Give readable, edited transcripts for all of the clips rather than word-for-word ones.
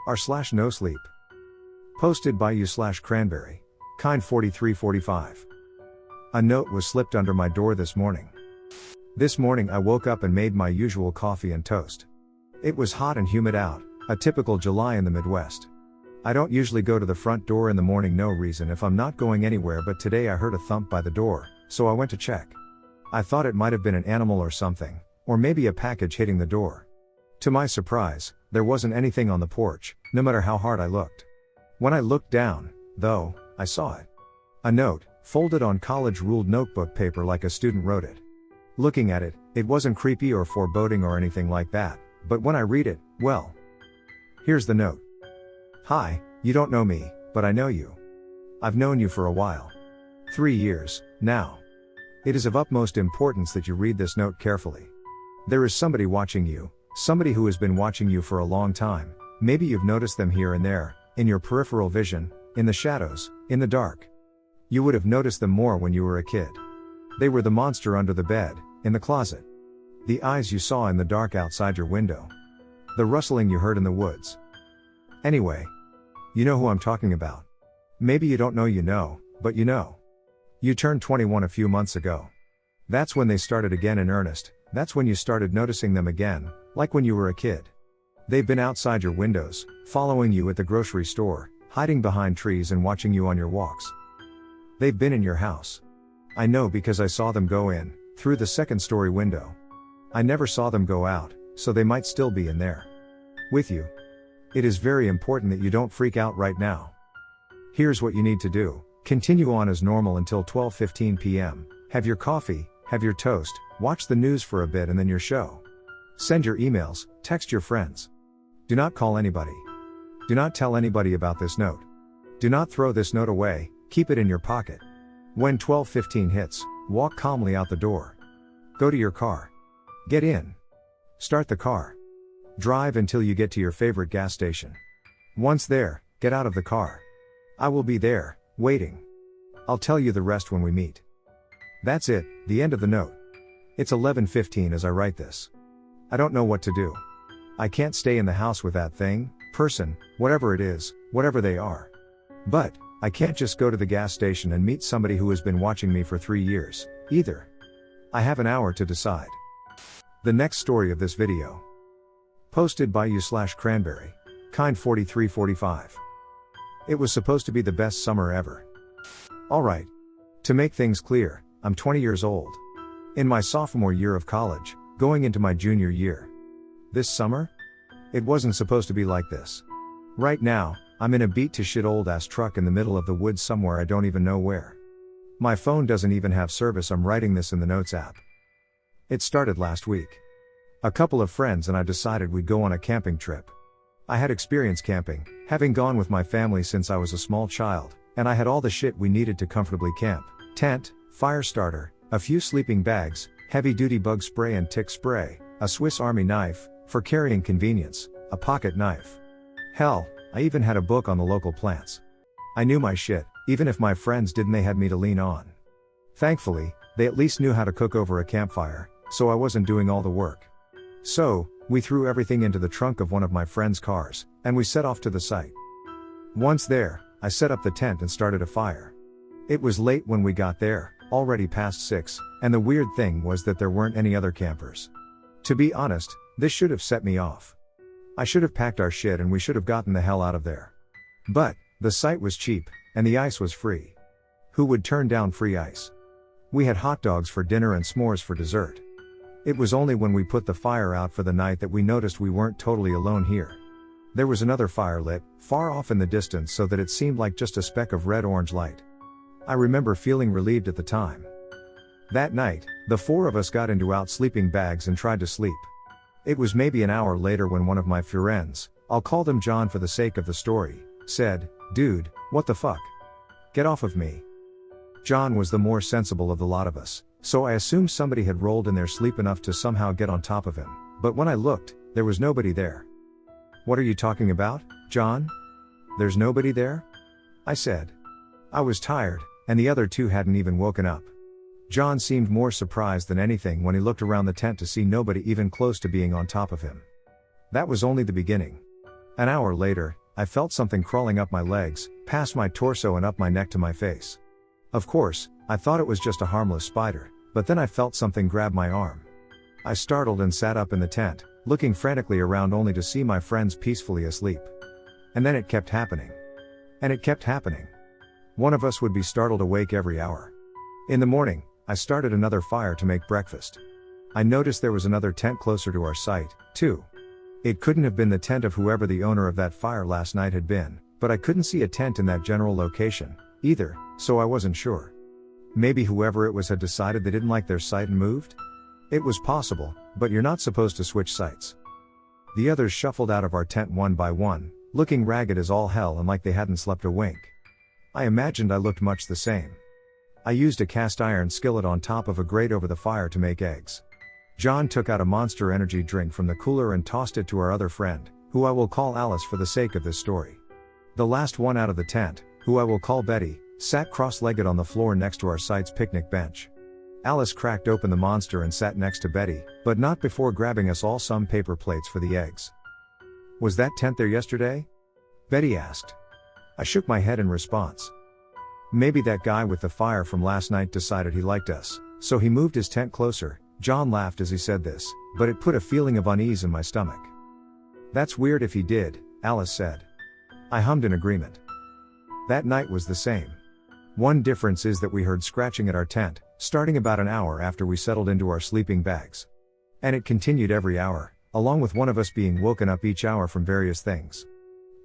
r/NoSleep. Posted by you/Cranberry. Kind 4345. A note was slipped under my door this morning. This morning I woke up and made my usual coffee and toast. It was hot and humid out, a typical July in the Midwest. I don't usually go to the front door in the morning, no reason if I'm not going anywhere, but today I heard a thump by the door, so I went to check. I thought it might have been an animal or something, or maybe a package hitting the door. To my surprise, there wasn't anything on the porch, no matter how hard I looked. When I looked down, though, I saw it. A note, folded on college-ruled notebook paper like a student wrote it. Looking at it, it wasn't creepy or foreboding or anything like that, but when I read it, well. Here's the note. Hi, you don't know me, but I know you. I've known you for a while. 3 years, now. It is of utmost importance that you read this note carefully. There is somebody watching you, somebody who has been watching you for a long time. Maybe you've noticed them here and there, in your peripheral vision, in the shadows, in the dark. You would have noticed them more when you were a kid. They were the monster under the bed, in the closet. The eyes you saw in the dark outside your window. The rustling you heard in the woods. Anyway. You know who I'm talking about. Maybe you don't know you know, but you know. You turned 21 a few months ago. That's when they started again in earnest, that's when you started noticing them again, like when you were a kid. They've been outside your windows, following you at the grocery store, hiding behind trees and watching you on your walks. They've been in your house. I know because I saw them go in, through the second-story window. I never saw them go out, so they might still be in there. With you. It is very important that you don't freak out right now. Here's what you need to do. Continue on as normal until 12:15 p.m., have your coffee, have your toast, watch the news for a bit and then your show. Send your emails, text your friends. Do not call anybody. Do not tell anybody about this note. Do not throw this note away, keep it in your pocket. When 12:15 hits, walk calmly out the door. Go to your car. Get in. Start the car. Drive until you get to your favorite gas station. Once there, get out of the car. I will be there, waiting. I'll tell you the rest when we meet. That's it, the end of the note. It's 11:15 as I write this. I don't know what to do. I can't stay in the house with that thing, person, whatever it is, whatever they are. But, I can't just go to the gas station and meet somebody who has been watching me for 3 years, either. I have an hour to decide. The next story of this video. Posted by you/Cranberry. Kind 4345. It was supposed to be the best summer ever. Alright. To make things clear, I'm 20 years old. In my sophomore year of college, going into my junior year. This summer? It wasn't supposed to be like this. Right now, I'm in a beat to shit old ass truck in the middle of the woods somewhere I don't even know where. My phone doesn't even have service. I'm writing this in the Notes app. It started last week. A couple of friends and I decided we'd go on a camping trip. I had experience camping, having gone with my family since I was a small child, and I had all the shit we needed to comfortably camp. Tent, fire starter, a few sleeping bags, heavy-duty bug spray and tick spray, a Swiss Army knife, for carrying convenience, a pocket knife. Hell, I even had a book on the local plants. I knew my shit, even if my friends didn't. They had me to lean on. Thankfully, they at least knew how to cook over a campfire, so I wasn't doing all the work. So, we threw everything into the trunk of one of my friend's cars, and we set off to the site. Once there, I set up the tent and started a fire. It was late when we got there, already past 6, and the weird thing was that there weren't any other campers. To be honest, this should have set me off. I should have packed our shit and we should have gotten the hell out of there. But, the site was cheap, and the ice was free. Who would turn down free ice? We had hot dogs for dinner and s'mores for dessert. It was only when we put the fire out for the night that we noticed we weren't totally alone here. There was another fire lit, far off in the distance so that it seemed like just a speck of red-orange light. I remember feeling relieved at the time. That night, the 4 of us got into out sleeping bags and tried to sleep. It was maybe an hour later when one of my friends, I'll call them John for the sake of the story, said, "Dude, what the fuck? Get off of me." John was the more sensible of the lot of us, so I assumed somebody had rolled in their sleep enough to somehow get on top of him, but when I looked, there was nobody there. "What are you talking about, John? There's nobody there?" I said. I was tired, and the other 2 hadn't even woken up. John seemed more surprised than anything when he looked around the tent to see nobody even close to being on top of him. That was only the beginning. An hour later, I felt something crawling up my legs, past my torso and up my neck to my face. Of course, I thought it was just a harmless spider, but then I felt something grab my arm. I startled and sat up in the tent, looking frantically around only to see my friends peacefully asleep. And then it kept happening. And it kept happening. One of us would be startled awake every hour. In the morning, I started another fire to make breakfast. I noticed there was another tent closer to our site, too. It couldn't have been the tent of whoever the owner of that fire last night had been, but I couldn't see a tent in that general location, either, so I wasn't sure. Maybe whoever it was had decided they didn't like their site and moved? It was possible, but you're not supposed to switch sites. The others shuffled out of our tent one by one, looking ragged as all hell and like they hadn't slept a wink. I imagined I looked much the same. I used a cast iron skillet on top of a grate over the fire to make eggs. John took out a Monster Energy drink from the cooler and tossed it to our other friend, who I will call Alice for the sake of this story. The last one out of the tent, who I will call Betty, sat cross-legged on the floor next to our site's picnic bench. Alice cracked open the monster and sat next to Betty, but not before grabbing us all some paper plates for the eggs. "Was that tent there yesterday?" Betty asked. I shook my head in response. "Maybe that guy with the fire from last night decided he liked us, so he moved his tent closer." John laughed as he said this, but it put a feeling of unease in my stomach. "That's weird if he did," Alice said. I hummed in agreement. That night was the same. One difference is that we heard scratching at our tent, starting about an hour after we settled into our sleeping bags. And it continued every hour, along with one of us being woken up each hour from various things.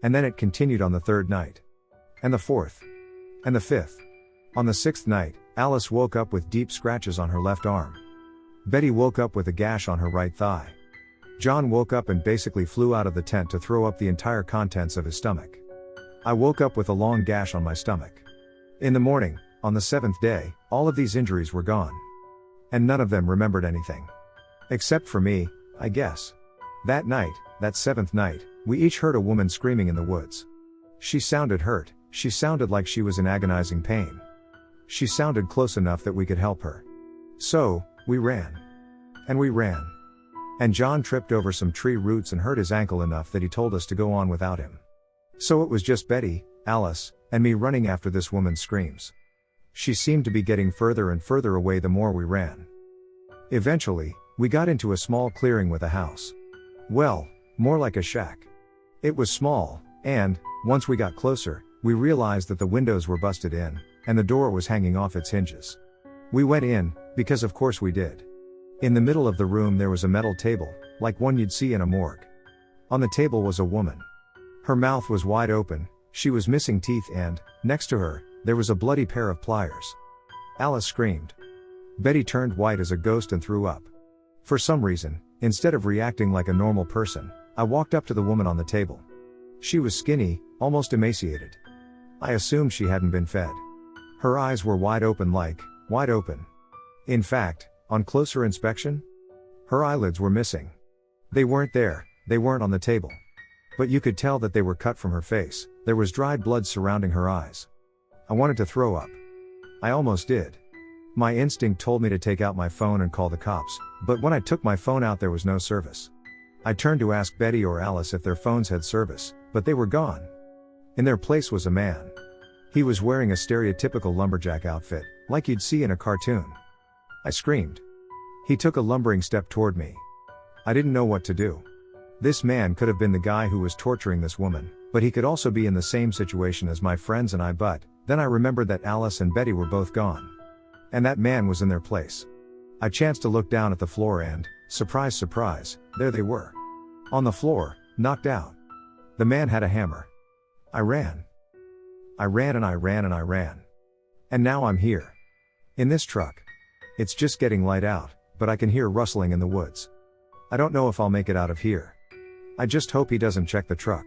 And then it continued on the third night. And the fourth. And the fifth. On the sixth night, Alice woke up with deep scratches on her left arm. Betty woke up with a gash on her right thigh. John woke up and basically flew out of the tent to throw up the entire contents of his stomach. I woke up with a long gash on my stomach. In the morning, on the seventh day, all of these injuries were gone. And none of them remembered anything. Except for me, I guess. That night, that seventh night, we each heard a woman screaming in the woods. She sounded hurt, she sounded like she was in agonizing pain. She sounded close enough that we could help her. So, we ran. And we ran. And John tripped over some tree roots and hurt his ankle enough that he told us to go on without him. So it was just Betty, Alice, and me running after this woman's screams. She seemed to be getting further and further away the more we ran. Eventually, we got into a small clearing with a house. Well, more like a shack. It was small, and, once we got closer, we realized that the windows were busted in, and the door was hanging off its hinges. We went in, because of course we did. In the middle of the room there was a metal table, like one you'd see in a morgue. On the table was a woman. Her mouth was wide open, she was missing teeth and, next to her, there was a bloody pair of pliers. Alice screamed. Betty turned white as a ghost and threw up. For some reason, instead of reacting like a normal person, I walked up to the woman on the table. She was skinny, almost emaciated. I assumed she hadn't been fed. Her eyes were wide open. In fact, on closer inspection, her eyelids were missing. They weren't there, they weren't on the table. But you could tell that they were cut from her face, there was dried blood surrounding her eyes. I wanted to throw up. I almost did. My instinct told me to take out my phone and call the cops, but when I took my phone out there was no service. I turned to ask Betty or Alice if their phones had service, but they were gone. In their place was a man. He was wearing a stereotypical lumberjack outfit, like you'd see in a cartoon. I screamed. He took a lumbering step toward me. I didn't know what to do. This man could have been the guy who was torturing this woman, but he could also be in the same situation as my friends and I. But then I remembered that Alice and Betty were both gone. And that man was in their place. I chanced to look down at the floor and, surprise surprise, there they were. On the floor, knocked out. The man had a hammer. I ran. I ran and I ran and I ran. And now I'm here. In this truck. It's just getting light out, but I can hear rustling in the woods. I don't know if I'll make it out of here. I just hope he doesn't check the truck.